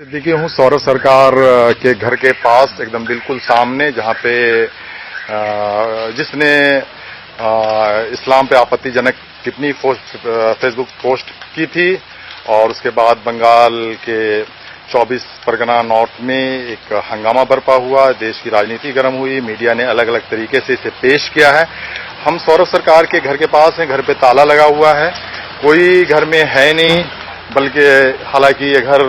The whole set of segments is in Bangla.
सिद्दीकी हूँ सौरभ सरकार के घर के पास एकदम बिल्कुल सामने, जहाँ पे जिसने इस्लाम पे आपत्तिजनक टिप्पणी फेसबुक पोस्ट की थी और उसके बाद बंगाल के 24 परगना नॉर्थ में एक हंगामा बरपा हुआ, देश की राजनीति गर्म हुई, मीडिया ने अलग अलग तरीके से इसे पेश किया है। हम सौरभ सरकार के घर के पास हैं, घर पे ताला लगा हुआ है, कोई घर में है नहीं, बल्कि हालांकि ये घर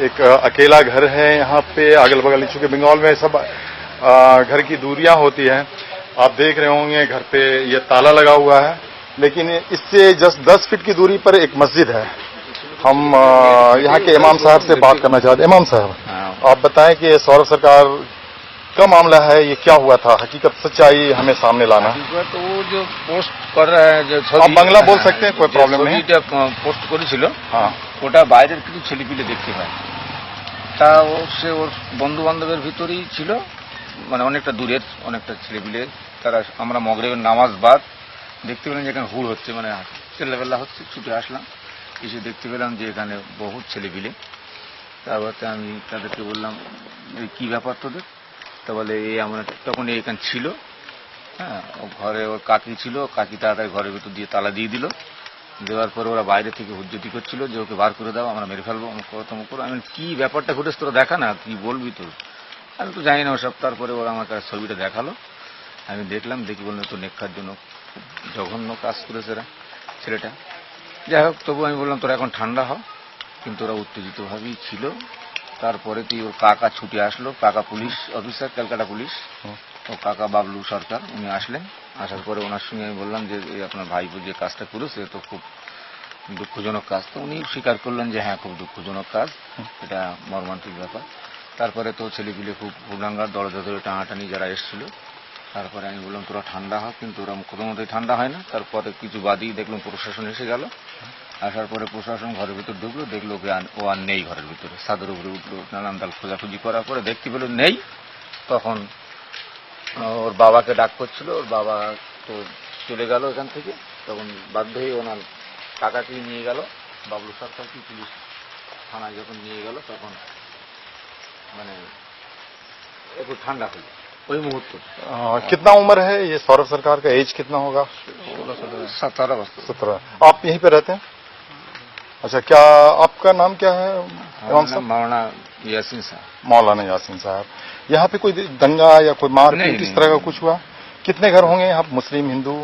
एक अकेला घर है। यहाँ पे अगल बगल, चूंकि बंगाल में सब घर की दूरियां होती हैं, आप देख रहे होंगे घर पे ये ताला लगा हुआ है, लेकिन इससे जस्ट 10 फीट की दूरी पर एक मस्जिद है। हम यहाँ के इमाम साहब से बात करना चाहते हैं। इमाम साहब, आप बताएं कि सौरभ सरकार का मामला है, ये क्या हुआ था, हकीकत सच्चाई हमें सामने लाना। तो वो जो पोस्ट कर रहा है, जो आप बांग्ला बोल सकते हैं, कोई प्रॉब्लम नहीं। পোস্ট করেছিল, হ্যাঁ, ওটা বাইরের কিছু ছেলেপিলে দেখতে পায়। তা সে ওর বন্ধু বান্ধবের ভিতরেই ছিল, মানে অনেকটা দূরের অনেকটা ছেলেপিলে। তারা আমরা মগরিবের নামাজ বাদ দেখতে পেলাম যে এখানে হুড় হচ্ছে, মানে চিল্লাপাল্লা হচ্ছে। ছুটে আসলাম, এসে দেখতে পেলাম যে এখানে বহুত ছেলেপিলে। তারপরে আমি তাদেরকে বললাম, এই কী ব্যাপার তোদের? তা বলে এই আমরা তখন এখানে ছিল, হ্যাঁ, ঘরে ওর কাকি ছিল, কাকি তাড়াতাড়ি ঘরের ভিতর দিয়ে তালা দিয়ে দিল। দেওয়ার পরে ওরা বাইরে থেকে হুজ্জতি করছিল যে ওকে বার করে দাও, আমরা মেরে ফেলবো, তমুক করো। আমি কি ব্যাপারটা ঘটেছে তোরা দেখা না, কি বলবি তোর? আমি তো জানি না ওসব। তারপরে ওরা আমার কাছে ছবিটা দেখালো, আমি দেখলাম, দেখি বললাম তো নেক্ষার জন্য খুব জঘন্য কাজ করেছে এরা, ছেলেটা। যাই হোক, তবু আমি বললাম তোরা এখন ঠান্ডা হ। কিন্তু ওরা উত্তেজিতভাবেই ছিল। তারপরে কি ওর কাকা ছুটে আসলো, কাকা পুলিশ অফিসার, ক্যালকাটা পুলিশ, ও কাকা বাবলু সরকার, উনি আসলেন। আসার পরে ওনার সঙ্গে আমি বললাম যে আপনার ভাইপো যে কাজটা করেছে তো খুব দুঃখজনক কাজ। তো উনি স্বীকার করলেন যে হ্যাঁ, খুব দুঃখজনক কাজ, এটা মর্মান্তিক ব্যাপার। তারপরে তো ছেলেপিলে খুব হুড়াঙ্গার, দরজা ধরে টানাটানি যারা এসেছিল। তারপরে আমি বললাম তোরা ঠান্ডা হয়, কিন্তু ওরা কোনো মতোই ঠান্ডা হয় না। তারপরে কিছু বাদই দেখলাম প্রশাসন এসে গেল। আসার পরে প্রশাসন ঘরের ভিতর ঢুকলো, দেখলো ওকে ও আর নেই ঘরের ভিতরে। ছাদের উপরে উঠলো, নানান দাল খোঁজাখুঁজি করার পরে দেখতে পেল নেই। তখন ওর বাবাকে ডাক করছিল, ওর বাবা তো চলে গেল এখান থেকে। তখন বাধ্য হয়ে ওনার কাকাকে নিয়ে গেল, বাবলু সরকারকে পুলিশ থানায় যখন নিয়ে গেল, তখন মানে একটু ঠান্ডা হলো ওই মুহূর্তে। कितना उम्र है ये सौरभ सरकार का, एज कितना होगा? 17 वर्ष। 17। आप यहीं पे रहते हैं? अच्छा, क्या आपका नाम क्या है? इमाम साहब, मौलाना यासीन साहब। मौलाना यासीन साहब। यहाँ पे कोई दंगा या कोई मारपीट इस तरह का कुछ हुआ? कितने घर होंगे यहाँ, मुस्लिम हिंदू?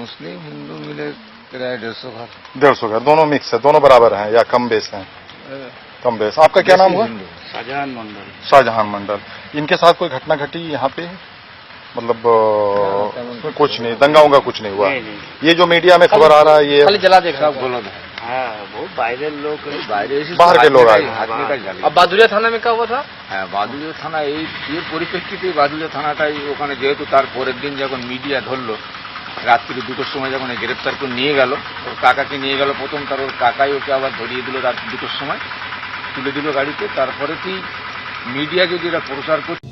मुस्लिम हिंदू मिले प्राय 150 घर। 150 घर, दोनों मिक्स है, दोनों बराबर हैं या कम बेस हैं? कम बेस। आपका क्या नाम हुआ? शाहजहां मंडल। शाहजहां मंडल। इनके साथ कोई घटना घटी यहाँ पे, मतलब कुछ नहीं, दंगा उंगा कुछ नहीं हुआ? ये जो मीडिया में खबर आ रहा है, ये खाली जला देखा, सब गलत है। हाँ, बहुत बाहर लोग, बाहर के लोग आए। अब বাদুড়িয়া থানা में क्या हुआ था? হ্যাঁ, বাদুড়িয়া থানা এই পরিপ্রেক্ষিতে বাদুড়িয়া থানাটাই ওখানে, যেহেতু তার পরের দিন যখন মিডিয়া ধরলো, রাত্রি 2টোর সময় যখন গ্রেপ্তার করে নিয়ে গেল, ওর কাকাকে নিয়ে গেল প্রথম। তার ওর কাকাই ওকে আবার ধরিয়ে দিল রাত্রি 2টোর সময়, তুলে দিল গাড়িতে। তারপরে কি মিডিয়া যদি এরা প্রচার করছে।